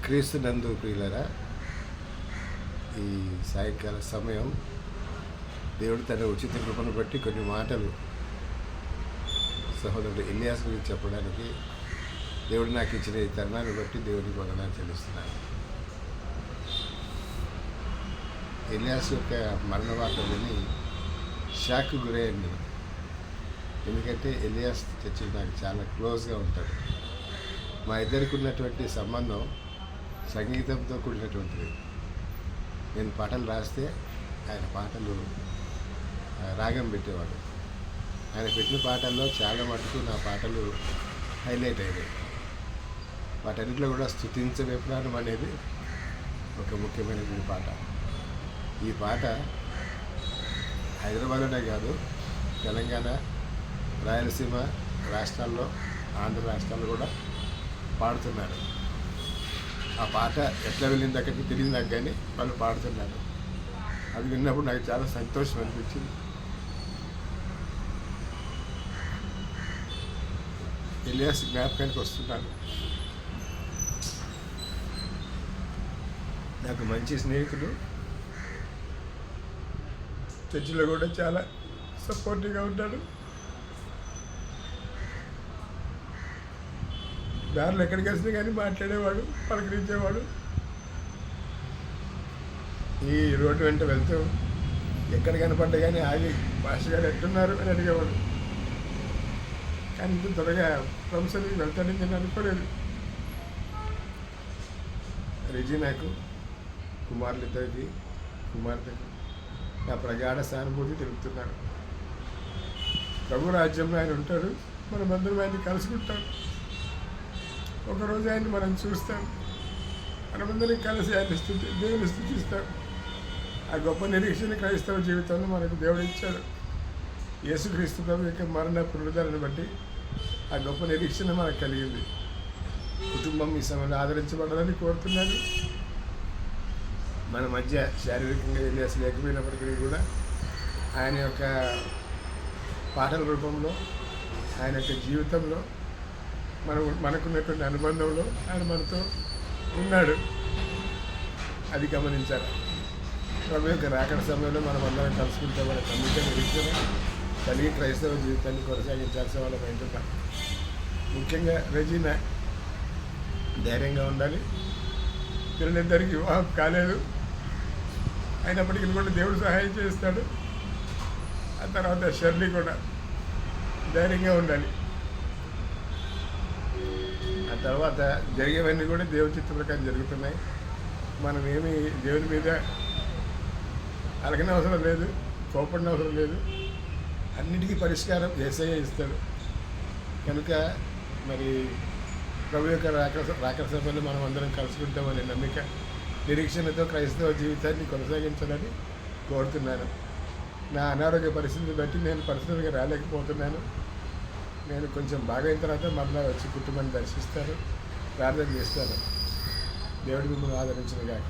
క్రీస్తునందు ప్రియులరా, ఈ సాయంకాల సమయం దేవుడు తన ఉచిత కృపను బట్టి కొన్ని మాటలు సహోదరుడు ఇలియాస్ గురించి చెప్పడానికి దేవుడు నాకు ఇచ్చిన ఈ తరుణాన్ని బట్టి దేవుడికి వందనాలు చెల్లిస్తున్నాను. ఇలియాస్ యొక్క మరణ వార్త విని షాక్ గురయ్యండి. ఎందుకంటే ఇలియాస్ చర్చి నాకు చాలా క్లోజ్గా ఉంటాడు. మా ఇద్దరికి ఉన్నటువంటి సంబంధం సంగీతంతో కూడినటువంటిది. నేను పాటలు రాస్తే ఆయన పాటలు రాగం పెట్టేవాడు. ఆయన పెట్టిన పాటల్లో చాలా మటుకు నా పాటలు హైలైట్ అయినాయి. వాటన్నిటిలో కూడా స్తుతించే ప్రాణం అనేది ఒక ముఖ్యమైనటువంటి పాట. ఈ పాట హైదరాబాద్లోనే కాదు, తెలంగాణ, రాయలసీమ రాష్ట్రాల్లో, ఆంధ్ర రాష్ట్రాల్లో కూడా పాడుతున్నారు. ఆ పాట ఎట్లా వెళ్ళింది అక్కడికి తెలియదు నాకు, కానీ వాళ్ళు పాడుతున్నారు. అది విన్నప్పుడు నాకు చాలా సంతోషం అనిపించింది. ఇలియాస్ జ్ఞాపకానికి వస్తున్నాను. నాకు మంచి స్నేహితుడు, చర్చిలో కూడా చాలా సపోర్టివ్గా ఉంటాడు. దారిలో ఎక్కడికి వచ్చినా కానీ మాట్లాడేవాడు, పలకరించేవాడు. ఈ రోడ్డు వెంట వెళ్తూ ఎక్కడ కనపడ్డా కానీ ఆగి మాస్టర్ గారు ఎట్టున్నారు అని అడిగేవాడు. కానీ ఇంత త్వరగా ప్రొఫెసర్కి వెళ్తాడని నేను అనుకోలేదు. రెజీనాకు, కుమార్తెకు నా ప్రగాఢ సానుభూతి తెలుపుతున్నాను. ప్రభు రాజ్యంలో ఆయన ఉంటాడు, మనమందరం ఆయన్ని కలుసుకుంటాం. ఒకరోజు ఆయన్ని మనం చూస్తాం, మనమందరం కలిసి ఆయన దేవుని స్తుతిస్తాం. ఆ గొప్ప నిరీక్షణ క్రైస్తవ జీవితంలో మనకు దేవుడు ఇచ్చాడు. యేసుక్రీస్తు ప్రభు యొక్క మరణ పునరుద్ధరణను బట్టి ఆ గొప్ప నిరీక్షణ మనకు కలిగింది. కుటుంబం ఈ సమయంలో ఆదరించబడాలని కోరుతున్నాను. మన మధ్య శారీరకంగా ఇలియాస్ లేకపోయినప్పటికీ కూడా ఆయన యొక్క పాటల రూపంలో, ఆయన యొక్క జీవితంలో, మనకున్నటువంటి అనుబంధంలో ఆయన మనతో ఉన్నాడు. అది గమనించాలి. ప్రభు యొక్క రాకడ సమయంలో మనం అందరం కలుసుకుంటే వాళ్ళ నమ్మిక నిరీక్షణ కలిగి క్రైస్తవ జీవితాన్ని కొనసాగించాల్సిన వాళ్ళకి అంటున్నాం. ముఖ్యంగా రెజీనా ధైర్యంగా ఉండాలి. పిల్లలిద్దరికి వివాహం కాలేదు, అయినప్పటికీ కూడా దేవుడు సహాయం చేస్తాడు. ఆ తర్వాత షర్లీ కూడా ధైర్యంగా ఉండాలి. ఆ తర్వాత జరిగేవన్నీ కూడా దేవుని చిత్త ప్రకారం జరుగుతున్నాయి. మనం ఏమీ దేవుని మీద అలగని అవసరం లేదు, కోపడిన అవసరం లేదు. అన్నిటికీ పరిష్కారం యేసయ్య ఇస్తాడు. కనుక మరి ప్రభు యొక్క రాకడ సమయంలో మనం అందరం కలుసుకుంటామనే నమ్మిక, నిరీక్షణతో క్రైస్తవ జీవితాన్ని కొనసాగించాలని కోరుతున్నాను. నా అనారోగ్య పరిస్థితిని బట్టి నేను పర్సనల్గా రాలేకపోతున్నాను. నేను కొంచెం బాగైన తర్వాత మళ్ళీ వచ్చి కుటుంబాన్ని దర్శిస్తాను, ప్రార్థన చేస్తాను. దేవుడి మిమ్మల్ని ఆదరించిన గాక.